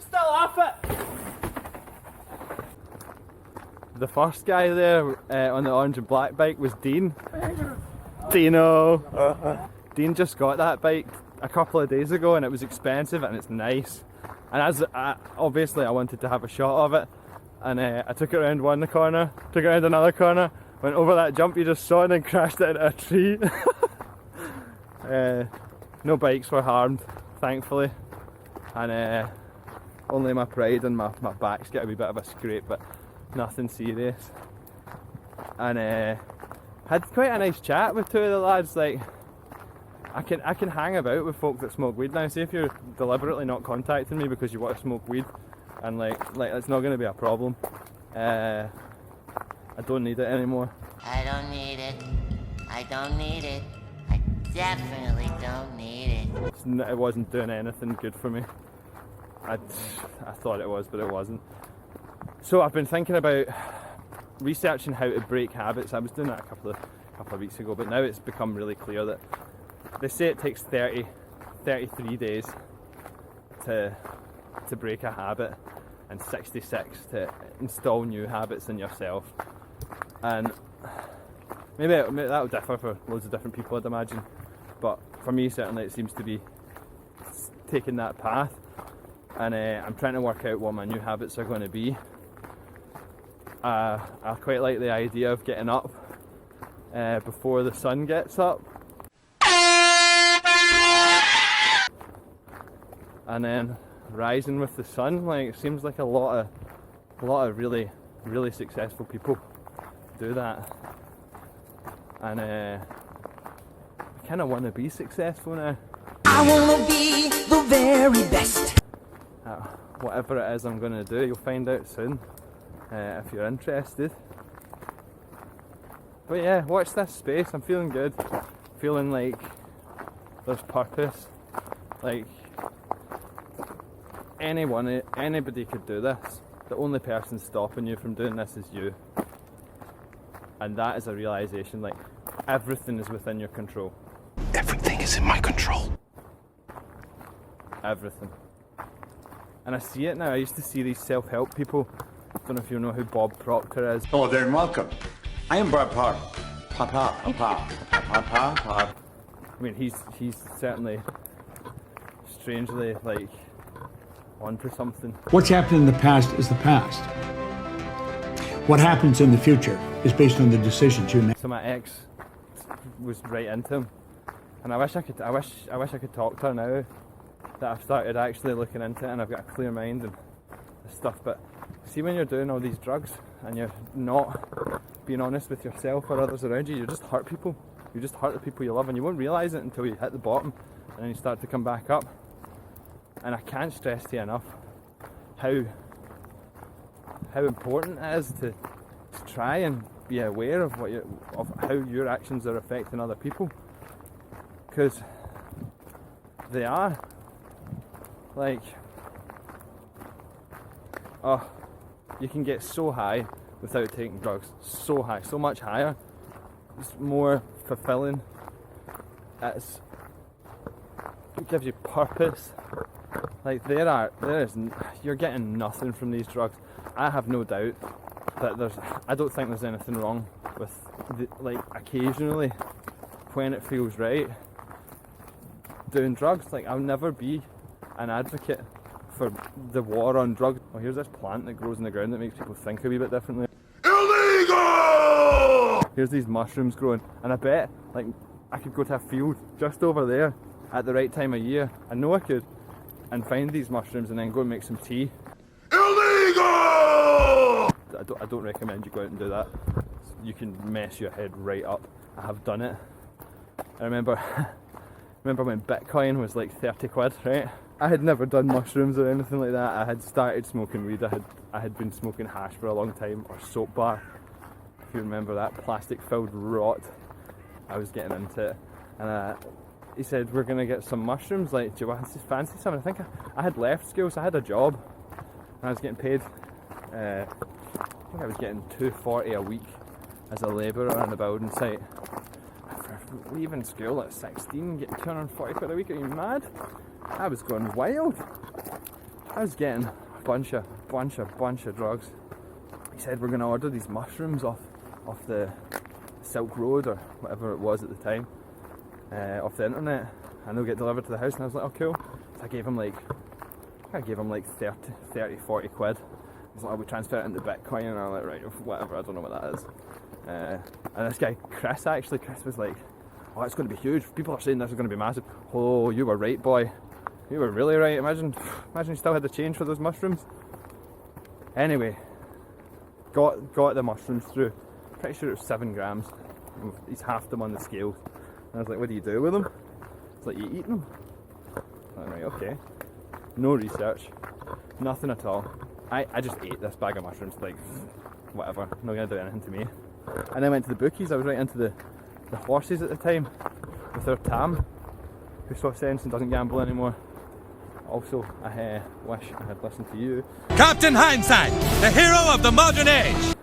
Still off it! The first guy there on the orange and black bike was Dean. Dino! Dean just got that bike a couple of days ago and it was expensive and it's nice. And as obviously I wanted to have a shot of it, and I took it around one corner, took it around another corner, went over that jump you just saw and then crashed it into a tree. No bikes were harmed, thankfully, and only my pride and my back's got a wee bit of a scrape, but nothing serious. And had quite a nice chat with two of the lads. Like, I can hang about with folk that smoke weed now. See, if you're deliberately not contacting me because you want to smoke weed, and like it's not going to be a problem. I don't need it anymore. I don't need it. I don't need it. I definitely don't need it. It wasn't doing anything good for me. I thought it was, but it wasn't. So I've been thinking about researching how to break habits. I was doing that a couple of weeks ago, but now it's become really clear that they say it takes 33 days to break a habit, and 66 to install new habits in yourself. And maybe that'll differ for loads of different people, I'd imagine, but for me certainly it seems to be taking that path. And I'm trying to work out what my new habits are going to be. I quite like the idea of getting up before the sun gets up, and then rising with the sun. Like, it seems like a lot of really successful people do that, and I kind of want to be successful now. I want to be the very best. Whatever it is I'm going to do, you'll find out soon if you're interested. But yeah, watch this space. I'm feeling good, feeling like there's purpose. Like, anybody could do this. The only person stopping you from doing this is you. And that is a realization, like, everything is within your control. Everything is in my control. Everything. And I see it now. I used to see these self-help people. I don't know if you know who Bob Proctor is. Hello there and welcome. I am Bob Proctor. I mean, he's certainly strangely, like, onto something. What's happened in the past is the past. What happens in the future is based on the decisions you make. So my ex was right into him, and I wish I could talk to her now that I've started actually looking into it and I've got a clear mind and stuff. But see, when you're doing all these drugs and you're not being honest with yourself or others around you, you just hurt people. You just hurt the people you love, and you won't realise it until you hit the bottom and then you start to come back up. And I can't stress to you enough how important it is to try and be aware of how your actions are affecting other people, because they are. Like, you can get so high without taking drugs, so high, so much higher. It's more fulfilling. It gives you purpose. Like, you're getting nothing from these drugs. I have no doubt that I don't think there's anything wrong with like, occasionally, when it feels right, doing drugs. Like, I'll never be an advocate for the war on drugs. Oh, here's this plant that grows in the ground that makes people think a wee bit differently. Illegal! Here's these mushrooms growing, and I bet, like, I could go to a field just over there at the right time of year. I know I could, and find these mushrooms and then go and make some tea. Illegal! I don't recommend you go out and do that. You can mess your head right up. I have done it. I remember when Bitcoin was like 30 quid, right? I had never done mushrooms or anything like that. I had started smoking weed. I had been smoking hash for a long time, or soap bar, if you remember that plastic filled rot. I was getting into it, and he said, we're gonna get some mushrooms, like, do you want to fancy some? I think I had left school, so I had a job, and I was getting paid, I think I was getting $2.40 a week as a labourer on a building site. For leaving school at 16, getting 240 quid a week, are you mad? I was going wild. I I was getting a bunch of drugs. He said we're going to order these mushrooms off the Silk Road or whatever it was at the time, off the internet, and they'll get delivered to the house. And I was like, oh cool. So I gave him like 30, 40 quid. He's like, oh, we transfer it into Bitcoin, and I'm like, right, whatever, I don't know what that is. And this guy, Chris was like, oh, it's going to be huge. People are saying this is going to be massive. Oh, you were right, boy. You were really right. Imagine you still had the change for those mushrooms. Anyway, got the mushrooms through. Pretty sure it was 7 grams. He's halved them on the scale. And I was like, what do you do with them? It's like, you eat them. I'm like, right, okay. No research. Nothing at all. I just ate this bag of mushrooms, like, whatever. Not going to do anything to me. And then went to the bookies. I was right into the horses at the time with our Tam, who saw sense and doesn't gamble anymore. Also, I wish I had listened to you. Captain Hindsight, the hero of the modern age!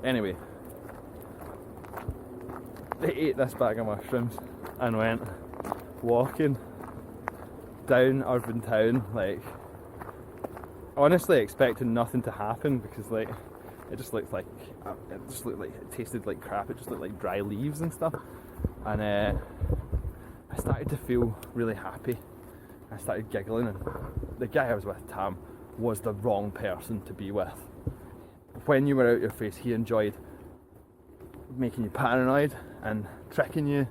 Anyway, they ate this bag of mushrooms and went walking down urban town, like, honestly expecting nothing to happen, because like it just looked like it tasted like crap. It just looked like dry leaves and stuff. And I started to feel really happy. I started giggling, and the guy I was with, Tam, was the wrong person to be with. When you were out your face, he enjoyed making you paranoid and tricking you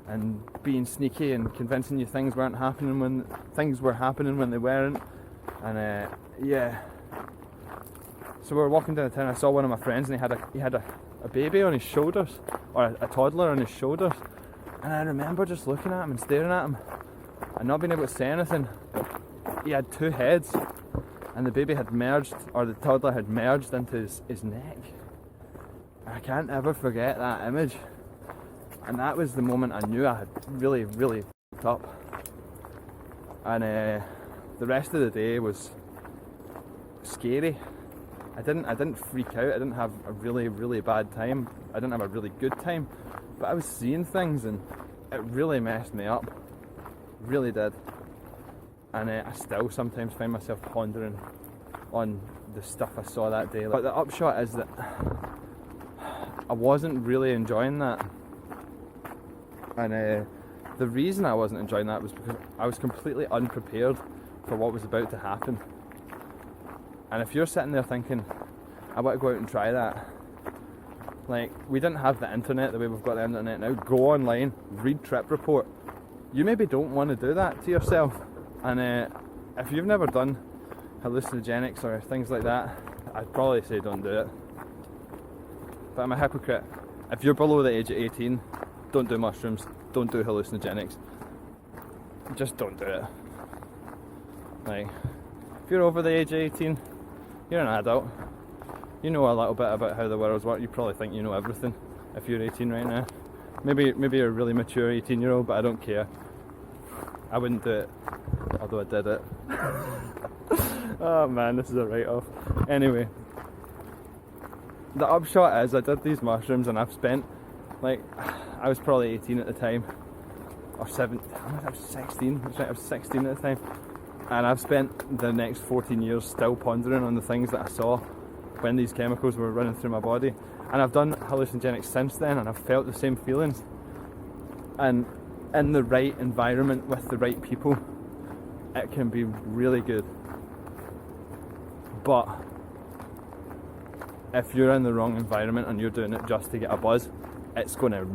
and being sneaky and convincing you things weren't happening when things were happening when they weren't. And yeah. So we were walking down the town. I saw one of my friends, and he had a baby on his shoulders, or a toddler on his shoulders. And I remember just looking at him and staring at him and not being able to say anything. He had 2 heads, and the baby had merged, or the toddler had merged into his neck. I can't ever forget that image. And that was the moment I knew I had really, really f***ed up. And the rest of the day was scary. I didn't freak out. I didn't have a really, really bad time. I didn't have a really good time. But I was seeing things, and it really messed me up. Really did. And I still sometimes find myself pondering on the stuff I saw that day. But the upshot is that I wasn't really enjoying that. And the reason I wasn't enjoying that was because I was completely unprepared for what was about to happen. And if you're sitting there thinking, I want to go out and try that, like, we didn't have the internet the way we've got the internet now. Go online, read Trip Report. You maybe don't want to do that to yourself. And if you've never done hallucinogenics or things like that, I'd probably say don't do it. But I'm a hypocrite. If you're below the age of 18, don't do mushrooms, don't do hallucinogenics. Just don't do it. Like, if you're over the age of 18, you're an adult. You know a little bit about how the world's work. You probably think you know everything if you're 18 right now. Maybe you're a really mature 18-year-old, but I don't care. I wouldn't do it, although I did it. Oh man, this is a write-off. Anyway, the upshot is I did these mushrooms, and I've spent, like, I was probably 18 at the time, or 17, I was 16, that's right, I was 16 at the time, and I've spent the next 14 years still pondering on the things that I saw when these chemicals were running through my body. And I've done hallucinogenics since then, and I've felt the same feelings. And in the right environment with the right people, it can be really good. But if you're in the wrong environment and you're doing it just to get a buzz, it's gonna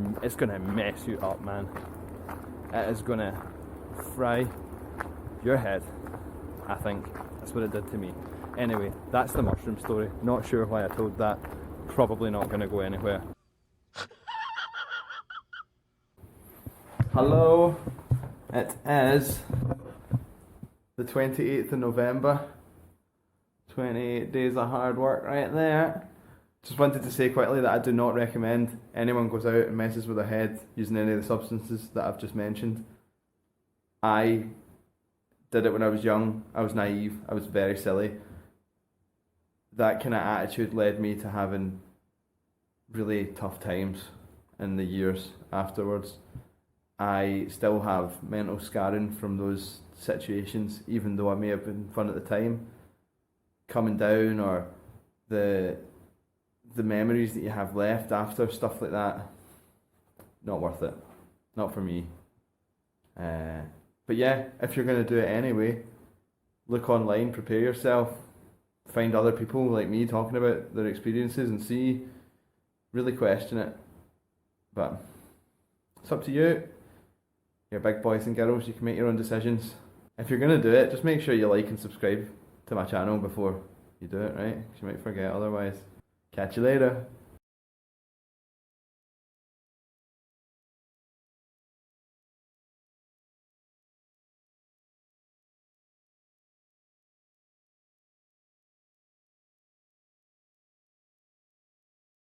mess you up, man. It is gonna fry your head. I think that's what it did to me. Anyway, that's the mushroom story. Not sure why I told that. Probably not going to go anywhere. Hello, it is the 28th of November. 28 days of hard work right there. Just wanted to say quickly that I do not recommend anyone goes out and messes with their head using any of the substances that I've just mentioned. I did it when I was young. I was naive. I was very silly. That kind of attitude led me to having really tough times in the years afterwards. I still have mental scarring from those situations, even though I may have been fun at the time. Coming down, or the memories that you have left after stuff like that, not worth it. Not for me. But yeah, if you're going to do it anyway, look online, prepare yourself, find other people like me talking about their experiences and see, really question it. But it's up to you. You're big boys and girls, you can make your own decisions. If you're going to do it, just make sure you like and subscribe to my channel before you do it, right? 'Cause you might forget otherwise. Catch you later.